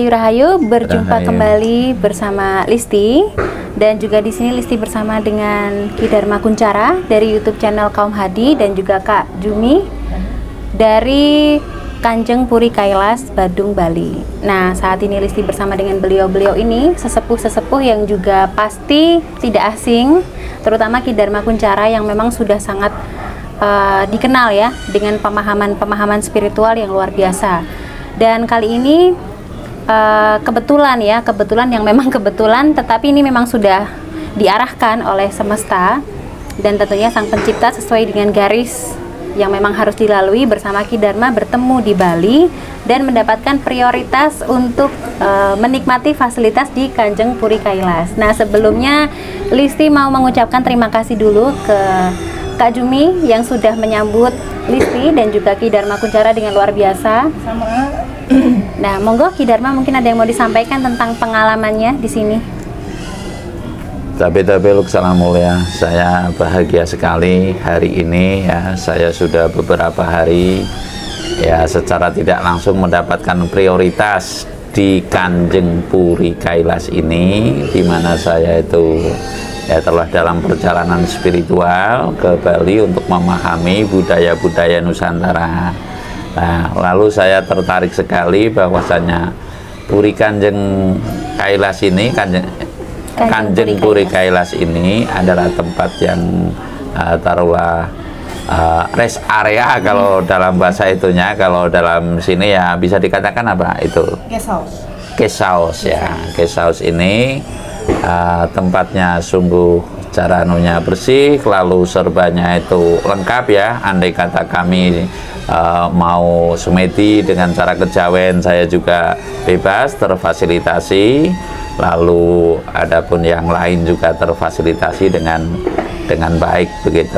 Rahayu, berjumpa kembali bersama Listi, dan juga di sini Listi bersama dengan Ki Dharma Kunchara dari YouTube channel Kaum Hadi dan juga Kak Jumi dari Kanjeng Puri Kailas, Badung, Bali. Nah, saat ini Listi bersama dengan beliau-beliau ini, sesepuh-sesepuh yang juga pasti tidak asing, terutama Ki Dharma Kunchara yang memang sudah sangat dikenal ya dengan pemahaman spiritual yang luar biasa. Dan kali ini kebetulan yang memang kebetulan, tetapi ini memang sudah diarahkan oleh semesta dan tentunya Sang Pencipta sesuai dengan garis yang memang harus dilalui bersama Ki Dharma bertemu di Bali dan mendapatkan prioritas untuk menikmati fasilitas di Kanjeng Puri Kailas. Nah, sebelumnya Listi mau mengucapkan terima kasih dulu ke Kak Jumi yang sudah menyambut Listi dan juga Ki Dharma Kunchara dengan luar biasa. Nah, monggo Ki Dharma, mungkin ada yang mau disampaikan tentang pengalamannya di sini. Tapi Luksana Mulia, saya bahagia sekali hari ini ya. Saya sudah beberapa hari ya secara tidak langsung mendapatkan prioritas di Kanjeng Puri Kailas ini, di mana saya itu ya telah dalam perjalanan spiritual ke Bali untuk memahami budaya-budaya Nusantara. Nah, lalu saya tertarik sekali bahwasanya Puri Kanjeng Kailas ini, Kanjeng Puri Kailas ini adalah tempat yang taruhlah rest area kalau dalam bahasa itunya. Kalau dalam sini ya bisa dikatakan apa itu? Guest house. Guest house ya. Guest house ini tempatnya sungguh cara anunya bersih, lalu serbanya itu lengkap ya. Andai kata kami mau semedi dengan cara kejawen, saya juga bebas terfasilitasi. Lalu adapun yang lain juga terfasilitasi dengan baik begitu.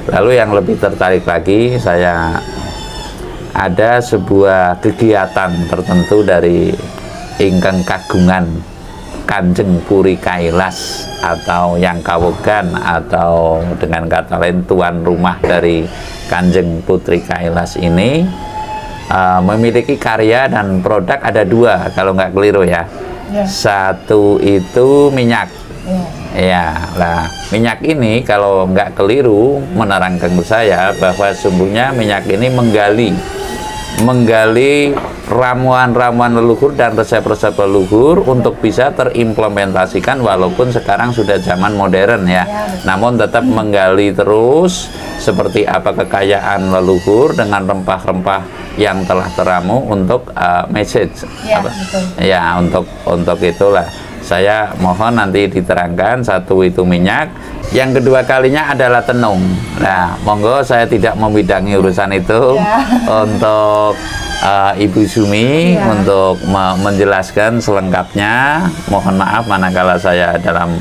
Lalu yang lebih tertarik lagi, saya ada sebuah kegiatan tertentu dari ingkang kagungan Kanjeng Puri Kailas atau yang kawogan, atau dengan kata lain tuan rumah dari Kanjeng Putri Kailas ini memiliki karya dan produk ada 2 kalau nggak keliru ya. Satu itu minyak. Ya, lah minyak ini kalau nggak keliru menerangkan ke saya bahwa sungguhnya minyak ini menggali ramuan-ramuan leluhur dan resep-resep leluhur untuk bisa terimplementasikan, walaupun sekarang sudah zaman modern ya, namun tetap menggali terus seperti apa kekayaan leluhur dengan rempah-rempah yang telah teramu untuk message ya, untuk itulah saya mohon nanti diterangkan. Satu itu minyak, yang kedua kalinya adalah tenung. Nah, monggo saya tidak membidangi urusan itu untuk Ibu Sumi untuk menjelaskan selengkapnya. Mohon maaf manakala saya dalam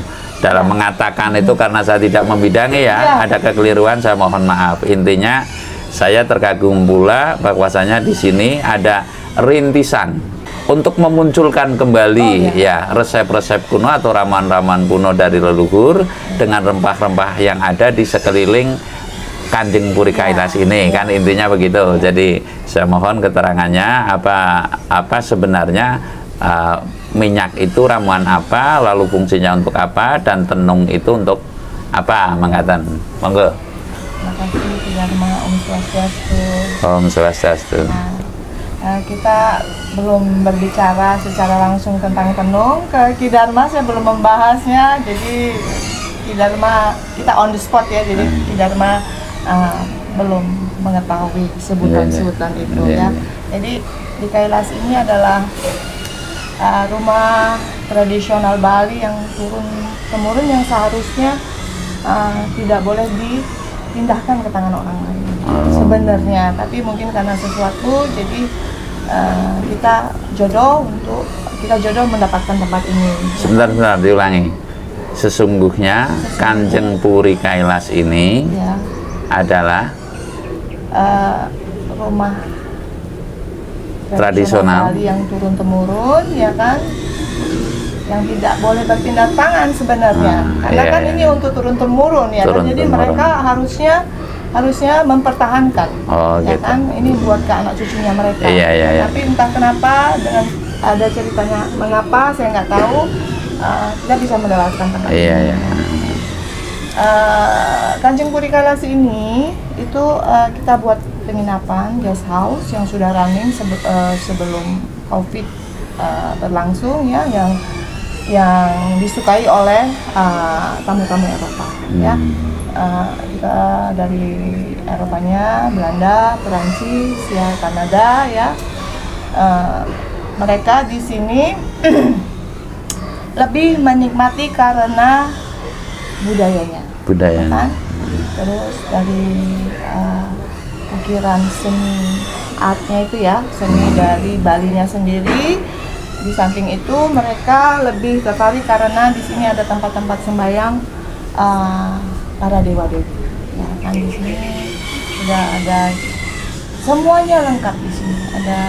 mengatakan itu karena saya tidak membidangi ya, ada kekeliruan, saya mohon maaf. Intinya saya terkagum pula bahwasanya di sini ada rintisan untuk memunculkan kembali ya resep-resep kuno atau ramuan-ramuan kuno dari leluhur dengan rempah-rempah yang ada di sekeliling Kanjeng Puri Kailas ini, kan intinya begitu. Jadi saya mohon keterangannya apa sebenarnya minyak itu ramuan apa, lalu fungsinya untuk apa, dan tenung itu untuk apa, mangkatan. Monggo. Terima kasih Dharma, Om Swastiastu. Om Swastiastu. Kita belum berbicara secara langsung tentang tenung. Ke Ki Dharma saya belum membahasnya, jadi Ki Dharma kita on the spot ya, jadi Ki Dharma belum mengetahui sebutan-sebutan itu ya. Jadi di Kailas ini adalah rumah tradisional Bali yang turun-temurun, yang seharusnya tidak boleh dipindahkan ke tangan orang lain sebenarnya, tapi mungkin karena sesuatu jadi kita jodoh mendapatkan tempat ini. Sebentar diulangi. Sesungguhnya Kanjeng Puri Kailas ini adalah rumah tradisional yang turun-temurun ya kan, yang tidak boleh berpindah tangan sebenarnya, karena kan ini untuk turun-temurun ya kan, jadi mereka harusnya mempertahankan ya gitu. Kan ini buat ke anak cucunya mereka. Tapi entah kenapa dengan ada ceritanya mengapa saya nggak tahu, tidak bisa mendapatkan tempat ini. Kanjeng Puri Kailas ini itu kita buat penginapan guest house yang sudah running sebelum COVID berlangsung ya, yang disukai oleh tamu-tamu Eropa ya. Kita dari Eropanya, Belanda, Perancis, ya Kanada ya. Mereka di sini lebih menikmati karena budayanya. Kan? Terus dari ukiran seni artnya itu ya, seni dari Balinya sendiri. Di samping itu mereka lebih tertarik karena di sini ada tempat-tempat sembahyang para dewa-dewi. Ya kan di sini sudah ada semuanya lengkap di sini. Ada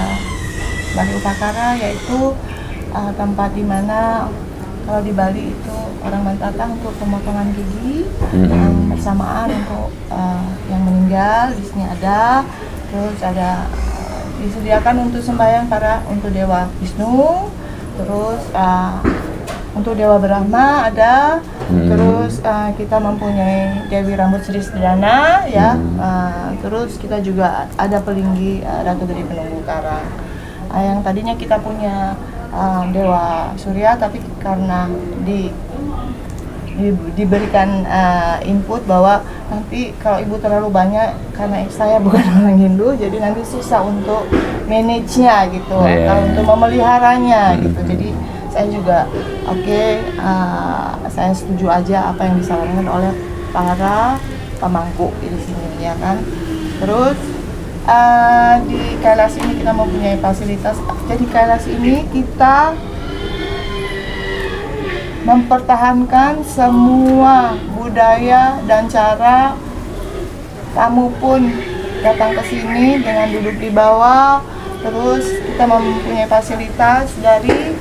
Bali Upakara, yaitu tempat di mana kalau di Bali itu orang mendatang untuk pemotongan gigi yang bersamaan untuk yang meninggal. Di sini ada, terus ada disediakan untuk sembahyang untuk Dewa Wisnu, terus untuk Dewa Brahma ada, terus kita mempunyai Dewi Rambut Sri Sedana ya, terus kita juga ada pelinggi Ratu Gede Penunggu Karang. Yang tadinya kita punya Dewa Surya, tapi karena diberikan input bahwa nanti kalau ibu terlalu banyak, karena saya bukan orang Hindu, jadi nanti susah untuk manage-nya gitu, atau untuk memeliharanya gitu. Jadi saya juga saya setuju aja apa yang disarankan oleh para pemangku di sini, ya kan. Terus di KLS ini kita mempunyai fasilitas. Jadi KLS ini kita mempertahankan semua budaya dan cara tamu pun datang ke sini dengan duduk di bawah. Terus kita mempunyai fasilitas dari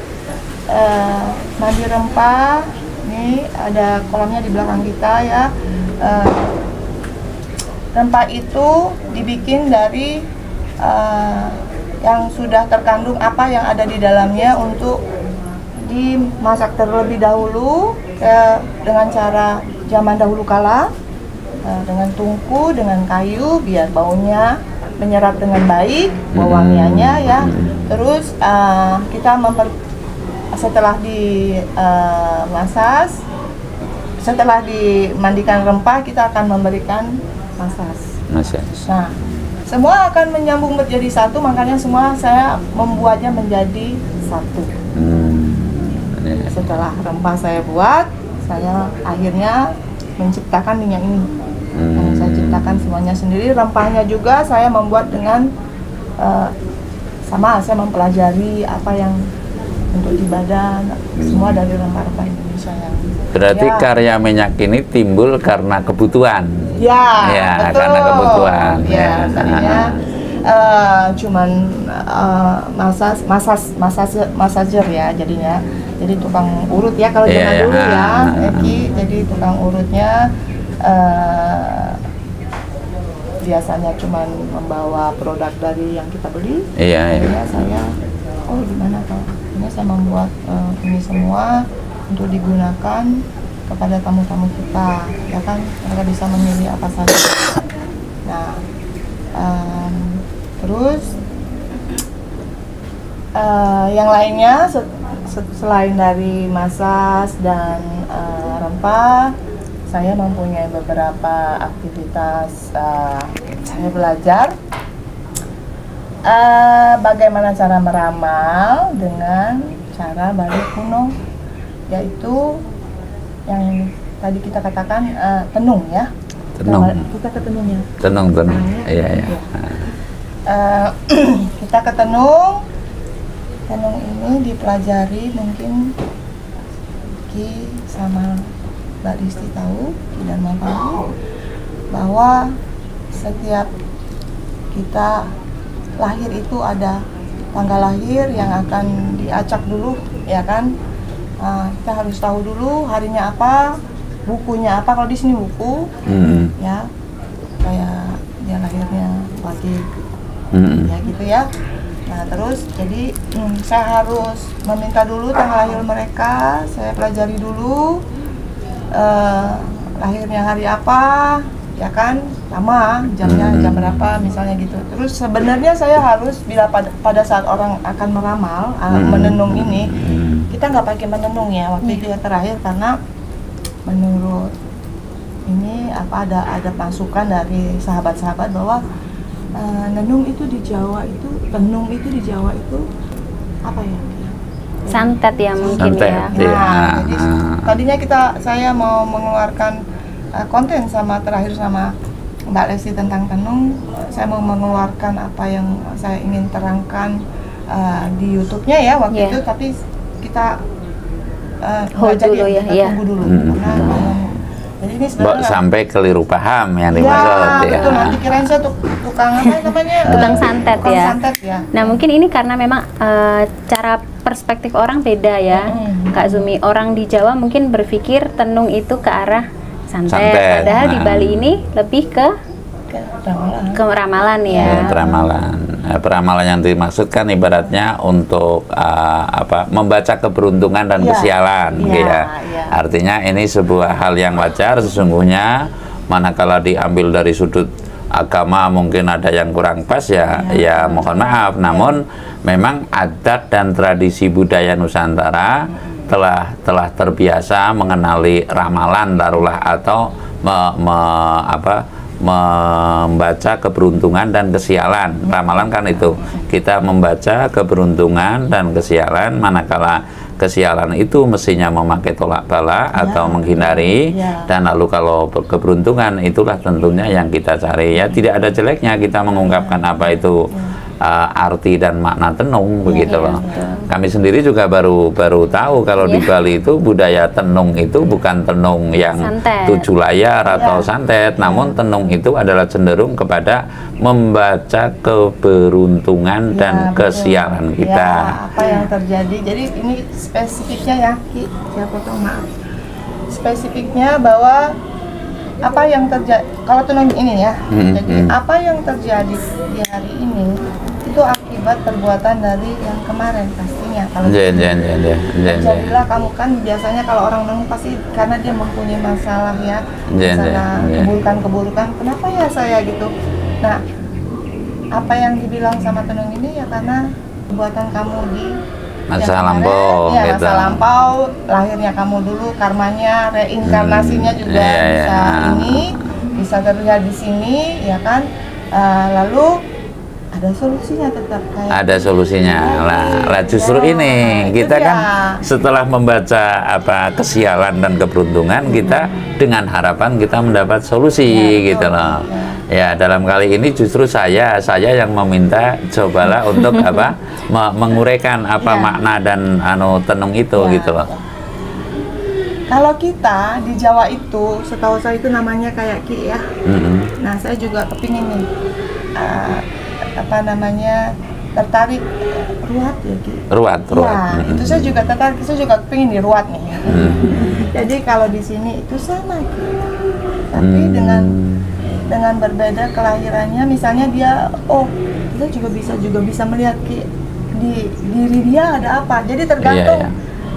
mandi rempah. Ini ada kolamnya di belakang kita ya. Rempah itu dibikin dari yang sudah terkandung apa yang ada di dalamnya untuk dimasak terlebih dahulu dengan cara zaman dahulu kala, dengan tungku, dengan kayu biar baunya menyerap dengan baik, wangiannya ya. Terus kita setelah dimasas, setelah dimandikan rempah, kita akan memberikan masas. Nah, semua akan menyambung menjadi satu, makanya semua saya membuatnya menjadi satu. Setelah rempah saya buat, saya akhirnya menciptakan minyak ini. Saya ciptakan semuanya sendiri. Rempahnya juga saya membuat dengan saya mempelajari apa yang untuk di badan, semua dari rempah-rempah Indonesia yang. Berarti karya minyak ini timbul karena kebutuhan. Ya, betul. Karena kebutuhan. Tadinya cuman masajer ya jadinya. Jadi tukang urut ya kalau zaman dulu ya, jadi tukang urutnya biasanya cuman membawa produk dari yang kita beli. Saya gimana kalau ini saya membuat ini semua untuk digunakan kepada tamu-tamu kita, ya kan, mereka bisa memilih apa saja. Nah, terus yang lainnya selain dari masas dan rempah, saya mempunyai beberapa aktivitas. Saya belajar bagaimana cara meramal dengan cara Bali kuno, yaitu yang tadi kita katakan tenung ya. Kita ke tenungnya. Tenung. Iya. Kita ke tenung. Tenung ini dipelajari, mungkin Ki sama Mbak Listi tahu, Ki dan Mbak tahu bahwa setiap kita lahir itu ada tanggal lahir yang akan diacak dulu, ya kan? Kita harus tahu dulu harinya apa, bukunya apa. Kalau di sini buku, ya, kayak dia lahirnya pagi, ya gitu ya. Nah terus jadi saya harus meminta dulu tanggal lahir mereka, saya pelajari dulu lahirnya hari apa, ya kan, sama jamnya jam berapa misalnya gitu. Terus sebenarnya saya harus bila pada saat orang akan meramal menenung ini, kita nggak pakai menenung ya waktu itu terakhir, karena menurut ini ada masukan dari sahabat-sahabat bahwa nenung itu di Jawa itu, tenung itu di Jawa itu apa ya? Santet ya mungkin. Santet, ya. Nah, jadi tadinya saya mau mengeluarkan konten terakhir sama Mbak Lesti tentang tenung. Saya mau mengeluarkan apa yang saya ingin terangkan di YouTube-nya ya waktu itu, tapi kita tunggu dulu karena jadi ini sebenarnya sampai keliru paham yang dimaksud ya. Betul, nanti kirain saya tukang apa namanya? Tukang santet ya. Santet ya. Nah mungkin ini karena memang cara perspektif orang beda ya, Kak Zumi. Orang di Jawa mungkin berpikir tenung itu ke arah santet. Padahal di Bali ini lebih ke ramalan ya. Ramalan. Peramalan yang dimaksudkan ibaratnya untuk membaca keberuntungan dan kesialan, Artinya ini sebuah hal yang wajar sesungguhnya, manakala diambil dari sudut agama mungkin ada yang kurang pas ya mohon maaf. Namun memang adat dan tradisi budaya Nusantara telah terbiasa mengenali ramalan taruhlah, atau membaca keberuntungan dan kesialan. Ramalan kan itu, kita membaca keberuntungan dan kesialan, manakala kesialan itu mestinya memakai tolak bala atau menghindari, dan lalu kalau keberuntungan itulah tentunya yang kita cari. Ya tidak ada jeleknya kita mengungkapkan apa itu arti dan makna tenung, begitu loh. Kami sendiri juga baru tahu kalau di Bali itu budaya tenung itu bukan tenung yang santet, 7 layar atau santet, namun tenung itu adalah cenderung kepada membaca keberuntungan dan kesialan kita. Apa yang terjadi? Jadi ini spesifiknya ya, Ki, saya potong, maaf. Spesifiknya bahwa apa yang terjadi kalau tenung ini ya, jadi apa yang terjadi di hari ini itu akibat perbuatan dari yang kemarin pastinya. Kalau jadilah kamu kan biasanya kalau orang tenung pasti karena dia mempunyai masalah ya, masalah keburukan-keburukan. Kenapa ya saya gitu? Nah, apa yang dibilang sama tenung ini ya karena perbuatan kamu di masa lampau, ya, masa lampau, lahirnya kamu dulu, karmanya, reinkarnasinya juga bisa terlihat di sini, ya kan? Lalu ada solusinya tetap kayak. Ada solusinya. Lah justru ini kita kan setelah membaca kesialan dan keberuntungan, kita dengan harapan kita mendapat solusi, gitu loh. Ya, dalam kali ini justru saya yang meminta cobalah untuk menguraikan makna dan tenung itu, gitu loh. Kalau kita di Jawa itu, setahu saya itu namanya kayak Ki ya. Nah, saya juga kepingin nih tertarik ruat ya Ki. Ruat. Ya, itu saya juga tertarik, saya juga kepingin di ruat nih. Jadi kalau di sini itu sama Ki. Tapi dengan berbeda kelahirannya, misalnya dia, kita juga bisa melihat Ki, di diri dia ada apa. Jadi tergantung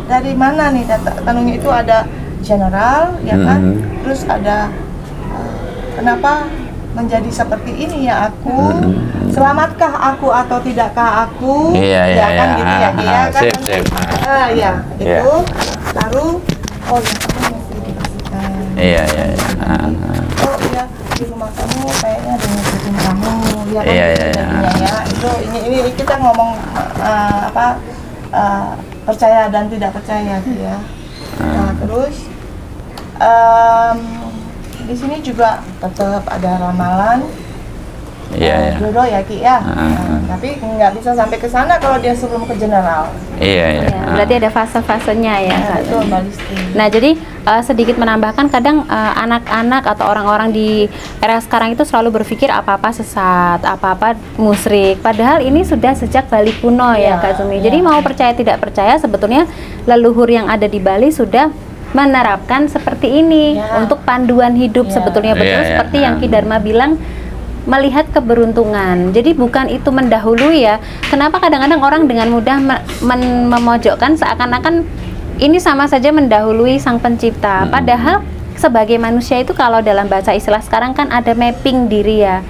dari mana nih tenungnya itu, ada general ya kan, terus ada kenapa menjadi seperti ini ya aku, selamatkah aku atau tidakkah aku, kan gitu ya Ki ya kan. Itu baru yang kamu mesti dikasihkan. Di rumah kamu kayaknya ada ngikutin kamu, ya kan? Ini kita ngomong percaya dan tidak percaya ya. Nah, terus di sini juga tetap ada ramalan jodoh ya Ki ya. Tapi nggak bisa sampai ke sana kalau dia sebelum ke general. Berarti ada fase-fasenya ya. Betul, Mbak Listi. Nah, jadi sedikit menambahkan, kadang anak-anak atau orang-orang di era sekarang itu selalu berpikir apa-apa sesat, apa-apa musyrik. Padahal ini sudah sejak Bali kuno ya Kak Sumi. Jadi mau percaya tidak percaya, sebetulnya leluhur yang ada di Bali sudah menerapkan seperti ini untuk panduan hidup sebetulnya, betul seperti yang Ki Dharma bilang, melihat keberuntungan. Jadi bukan itu mendahului ya. Kenapa kadang-kadang orang dengan mudah memojokkan seakan-akan ini sama saja mendahului Sang Pencipta. Padahal sebagai manusia itu kalau dalam bahasa istilah sekarang kan ada mapping diri ya.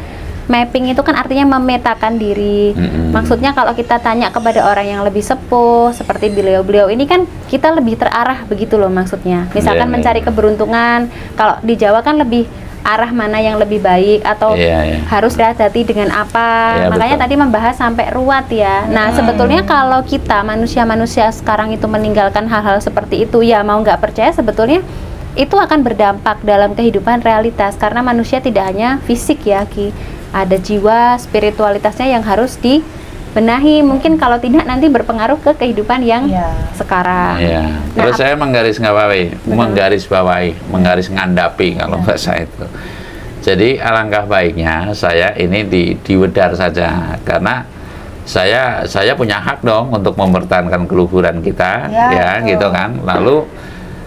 Mapping itu kan artinya memetakan diri. Maksudnya kalau kita tanya kepada orang yang lebih sepuh seperti beliau-beliau ini kan kita lebih terarah begitu loh maksudnya. Misalkan mencari keberuntungan, kalau di Jawa kan lebih arah mana yang lebih baik atau harus hati-hati dengan apa. Makanya tadi membahas sampai ruat ya. Nah, sebetulnya kalau kita manusia-manusia sekarang itu meninggalkan hal-hal seperti itu, ya mau nggak percaya sebetulnya itu akan berdampak dalam kehidupan realitas, karena manusia tidak hanya fisik ya Ki, ada jiwa, spiritualitasnya yang harus dibenahi. Mungkin kalau tidak nanti berpengaruh ke kehidupan yang sekarang. Terus saya menggaris ngandapi kalau bahasa itu. Jadi alangkah baiknya saya ini diwedar saja, karena saya punya hak dong untuk mempertahankan keluhuran kita, gitu kan. Lalu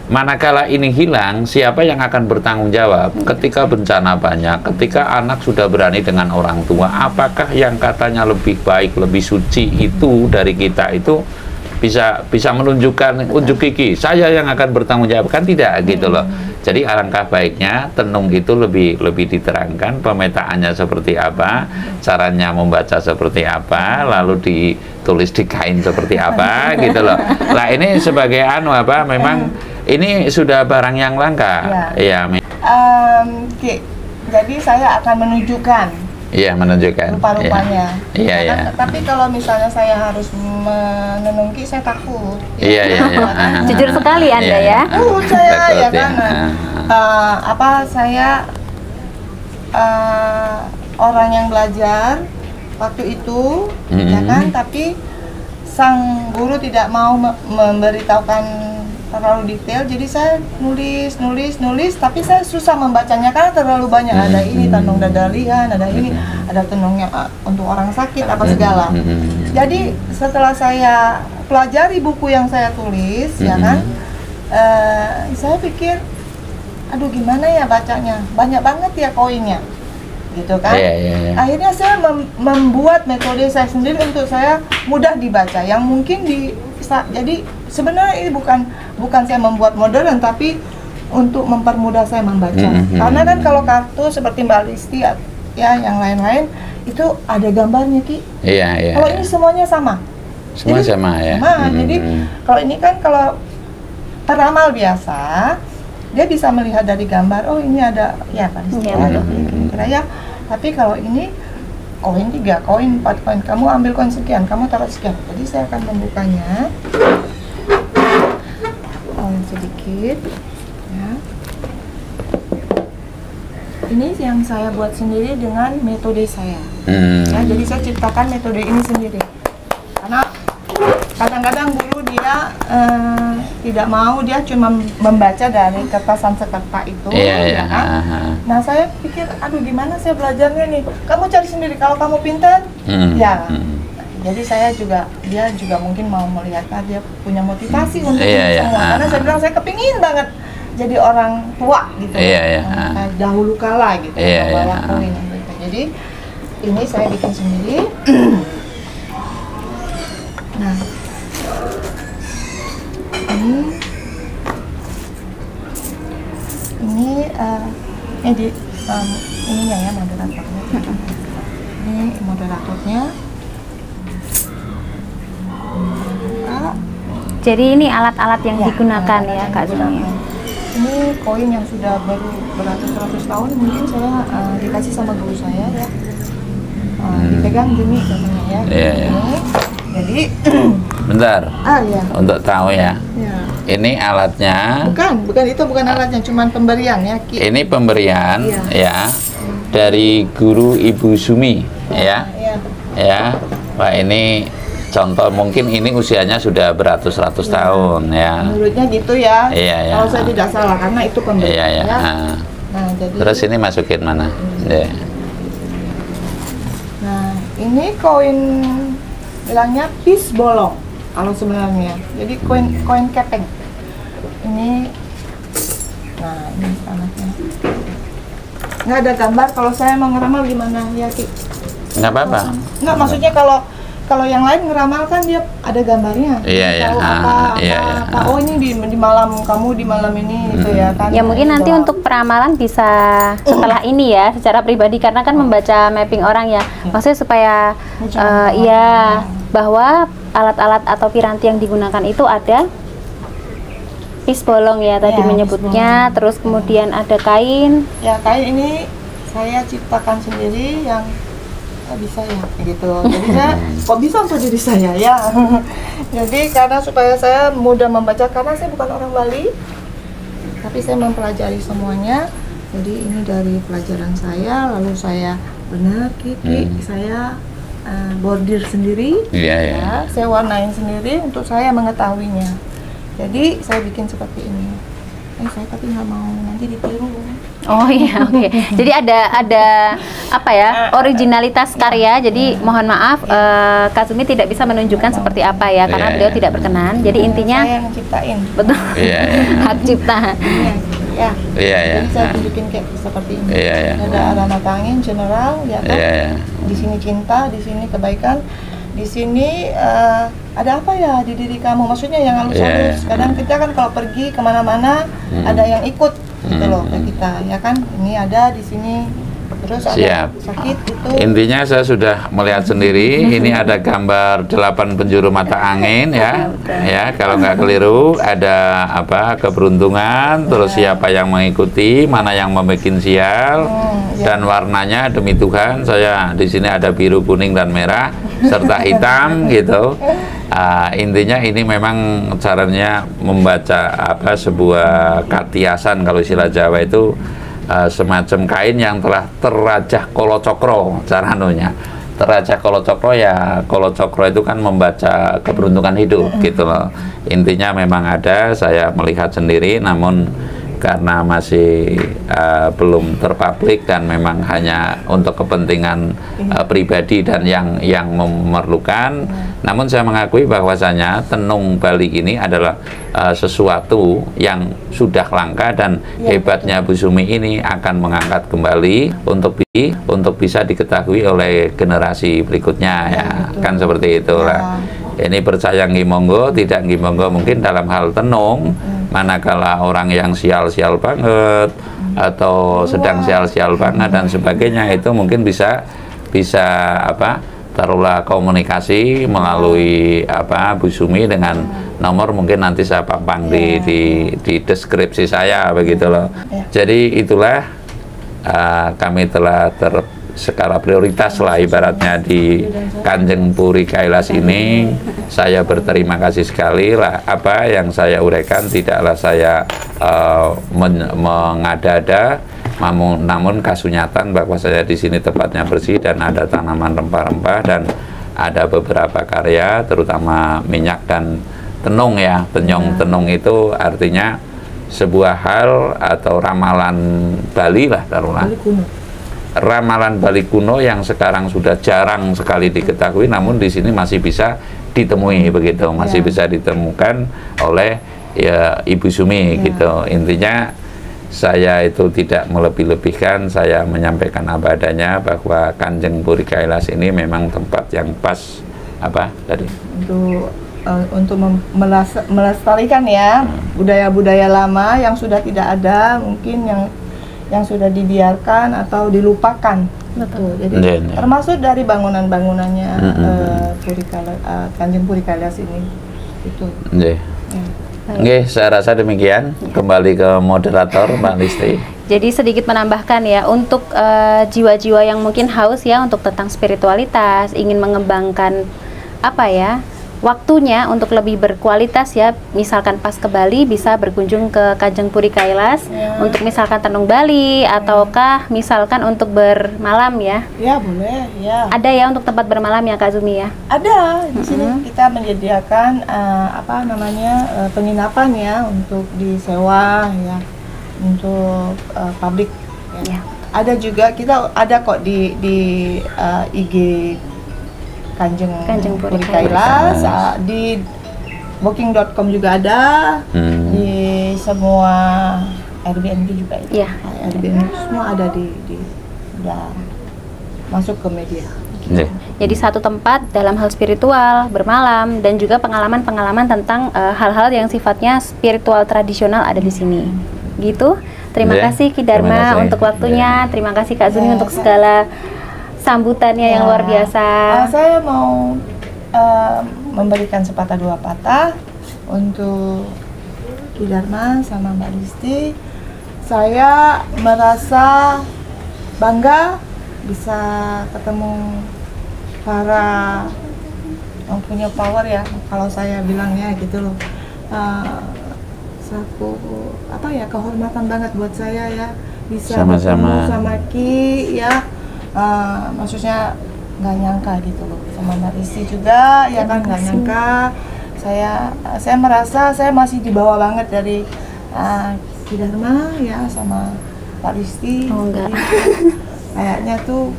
manakala ini hilang, siapa yang akan bertanggung jawab ketika bencana banyak, ketika anak sudah berani dengan orang tua? Apakah yang katanya lebih baik, lebih suci itu dari kita itu bisa menunjukkan unjuk gigi saya yang akan bertanggung jawab, kan tidak gitu loh. Jadi alangkah baiknya tenung itu lebih diterangkan pemetaannya seperti apa, caranya membaca seperti apa, lalu ditulis di kain seperti apa gitu loh. Nah ini sebagai memang ini sudah barang yang langka ya. Jadi saya akan menunjukkan. Iya, menunjukkan rupa-rupanya. Iya. Tapi kalau misalnya saya harus menenungki, saya takut. Iya. Jujur sekali Anda ya. Saya ya kan. Saya orang yang belajar waktu itu, ya kan. Tapi sang guru tidak mau memberitahukan terlalu detail, jadi saya nulis, tapi saya susah membacanya karena terlalu banyak. Ada ini tenung dadalian, ada ini, ada tenungnya untuk orang sakit apa segala. Jadi setelah saya pelajari buku yang saya tulis, ya kan, saya pikir, aduh gimana ya bacanya, banyak banget ya koinnya, gitu kan. Akhirnya saya membuat metode saya sendiri untuk saya mudah dibaca, yang mungkin jadi sebenarnya ini bukan saya membuat modern, tapi untuk mempermudah saya membaca. Karena kan kalau kartu seperti Mbak Listi ya yang lain-lain itu ada gambarnya Ki. Iya. Kalau ini semuanya sama. Semua jadi, sama ya. Jadi kalau ini kan kalau peramal biasa dia bisa melihat dari gambar, oh ini ada ya Pak Listi, ada kira-kira ya. Tapi kalau ini koin 3, koin 4, koin, kamu ambil koin sekian, kamu taruh sekian. Jadi saya akan membukanya sedikit ya. Ini yang saya buat sendiri dengan metode saya. Ya, jadi saya ciptakan metode ini sendiri. Karena kadang-kadang guru dia tidak mau, dia cuma membaca dari kertasan sekerta itu. Ya kan? Nah saya pikir, aduh gimana saya belajarnya nih? Kamu cari sendiri, kalau kamu pintar, ya. Jadi dia juga mungkin mau melihat, dia punya motivasi untuk ini semua. Karena saya bilang saya kepingin banget jadi orang tua gitu. Dahulu kala gitu, bawa koin gitu. Jadi ini saya bikin sendiri. Nah, ininya ya moderatornya. Ini moderatornya. Jadi ini alat-alat yang digunakan ya Kak Zumi. Ini koin yang sudah baru beratus-ratus tahun, mungkin saya dikasih sama guru saya ya. Dipegang Jumi katanya ya. Jadi bentar. Untuk tahu ya. Ini alatnya. Bukan itu bukan alatnya, cuman pemberian ya. Ini pemberian ya dari guru Ibu Zumi ya. Ya. Wah ini contoh, mungkin ini usianya sudah beratus-ratus tahun ya. Menurutnya gitu ya. Kalau saya tidak salah, karena itu pemberian. Nah, jadi, terus ini masukin mana? Nah, ini koin bilangnya pis bolong kalau sebenarnya. Jadi koin kepeng. Ini, nah ini anaknya. Nggak ada gambar. Kalau saya mau ngeramal gimana ya Ki? Nggak apa-apa. Nggak, maksudnya kalau yang lain ngeramal kan dia ada gambarnya. Tahu apa. Oh ini di malam, kamu di malam ini gitu ya kan. Ya mungkin nanti untuk peramalan bisa setelah ini ya, secara pribadi, karena kan membaca mapping orang ya. Maksudnya supaya bahwa alat-alat atau piranti yang digunakan itu ada pis bolong ya tadi menyebutnya, terus kemudian ada kain. Ya kain ini saya ciptakan sendiri yang bisa ya gitu. Jadi saya kok bisa untuk diri saya ya. Jadi karena supaya saya mudah membaca, karena saya bukan orang Bali, tapi saya mempelajari semuanya. Jadi ini dari pelajaran saya, lalu saya saya bordir sendiri, saya warnain sendiri untuk saya mengetahuinya. Jadi saya bikin seperti ini. Saya tapi nggak mau nanti ditiru. Oh iya, oke. Jadi ada apa ya, originalitas karya. Jadi mohon maaf, Kak Zumi tidak bisa menunjukkan seperti apa ya, karena beliau tidak berkenan. Jadi intinya saya yang ciptain. Betul. Hak cipta. Jadi saya tunjukin kayak seperti ini. Ada arana angin general, ya kan? Di sini cinta, di sini kebaikan. di sini ada apa ya di diri kamu, maksudnya yang halus-halus. Kadang kita kan kalau pergi kemana-mana ada yang ikut gitu loh ke kita, ya kan, ini ada di sini. Terus ada sakit gitu. Intinya saya sudah melihat sendiri. Ini ada gambar 8 penjuru mata angin ya. Ya, kalau nggak keliru ada apa keberuntungan, terus siapa yang mengikuti, mana yang membuat sial, dan warnanya demi Tuhan saya di sini ada biru, kuning dan merah serta hitam gitu. Intinya ini memang caranya membaca apa sebuah katiasan, kalau istilah Jawa itu semacam kain yang telah terajah kolocokro, cara anunya terajah kolocokro. Ya kolocokro itu kan membaca keberuntungan hidup gitu loh. Intinya memang ada, saya melihat sendiri, namun karena masih belum terpublik dan memang hanya untuk kepentingan pribadi dan yang memerlukan. Namun saya mengakui bahwasanya tenung Bali ini adalah sesuatu yang sudah langka, dan hebatnya Bu Sumi ini akan mengangkat kembali untuk bisa diketahui oleh generasi berikutnya ya, kan seperti itulah. Ini percaya nggih monggo, tidak nggih monggo. Mungkin dalam hal tenung, manakala orang yang sial-sial banget atau sedang sial-sial banget dan sebagainya, itu mungkin bisa apa taruhlah komunikasi melalui apa Bu Sumi dengan nomor, mungkin nanti saya papang di deskripsi saya begitu loh. Jadi itulah kami telah skala prioritas lah ibaratnya di Kanjeng Puri Kailas ini. Saya berterima kasih sekali lah. Apa yang saya uraikan tidaklah saya mengada-ada, namun kasunyatan bahwa saya di sini tempatnya bersih dan ada tanaman rempah-rempah dan ada beberapa karya, terutama minyak dan tenung ya. Tenung itu artinya sebuah hal atau ramalan Bali lah taruhlah. Ramalan Bali kuno yang sekarang sudah jarang sekali diketahui, namun di sini masih bisa ditemui begitu, masih bisa ditemukan oleh ya Ibu Sumi gitu. Intinya saya itu tidak melebih-lebihkan, saya menyampaikan apa adanya bahwa Kanjeng Puri Kailas ini memang tempat yang pas apa tadi untuk melestarikan ya budaya-budaya lama yang sudah tidak ada, mungkin yang sudah dibiarkan atau dilupakan. Betul. Jadi termasuk dari bangunan-bangunannya Kanjeng Puri Kailas ini itu. Oke, saya rasa demikian. Kembali ke moderator Mbak Listi. Jadi sedikit menambahkan ya, untuk jiwa-jiwa yang mungkin haus ya untuk tentang spiritualitas, ingin mengembangkan apa ya, waktunya untuk lebih berkualitas ya, misalkan pas ke Bali bisa berkunjung ke Kanjeng Puri Kailas untuk misalkan tenung Bali ataukah misalkan untuk bermalam ya. Ya boleh ya. Ada ya untuk tempat bermalam ya Kak Zumi ya? Ada, di sini kita menyediakan apa namanya penginapan ya untuk disewa ya, untuk publik ya. Ada juga, kita ada kok di IG Kanjeng Puri Kailas, di booking.com juga ada, di semua Airbnb juga ya. Airbnb semua ada udah masuk ke media. Jadi satu tempat dalam hal spiritual, bermalam, dan juga pengalaman-pengalaman tentang hal-hal yang sifatnya spiritual tradisional ada di sini. Gitu. Terima kasih Ki Dharma untuk waktunya. Terima kasih Kak Zumi untuk segala sambutannya yang luar biasa. Saya mau memberikan sepatah dua patah untuk Ki Dharma sama Mbak Listi. Saya merasa bangga bisa ketemu para yang punya power ya, kalau saya bilangnya gitu loh. Satu apa ya, kehormatan banget buat saya ya bisa ketemu sama Ki ya. Maksudnya nggak nyangka gitu loh, sama Mbak Listi juga ya kan, nggak nyangka. Saya merasa saya masih di bawah banget dari Ki Dharma ya sama Mbak Listi. Kayaknya tuh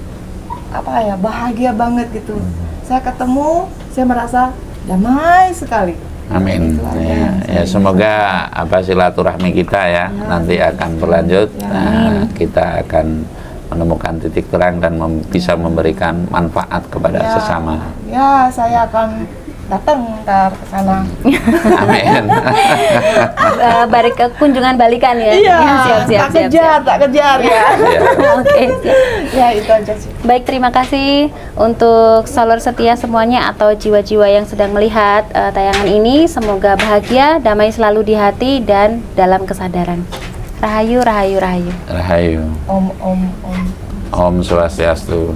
apa ya, bahagia banget gitu. Saya ketemu, saya merasa damai sekali. Amin. Ya, semoga apa silaturahmi kita ya nanti akan berlanjut. Kita akan menemukan titik terang dan bisa memberikan manfaat kepada sesama. Ya, saya akan datang ke sana. Amin. Balik ke kunjungan balikan ya. Iya, siap. tak kejar ya. Oke, siap. Ya, itu aja sih. Baik, terima kasih untuk salur setia semuanya atau jiwa-jiwa yang sedang melihat tayangan ini. Semoga bahagia, damai selalu di hati dan dalam kesadaran. Rahayu, rahayu, rahayu. Rahayu. Om. Om Swastiastu.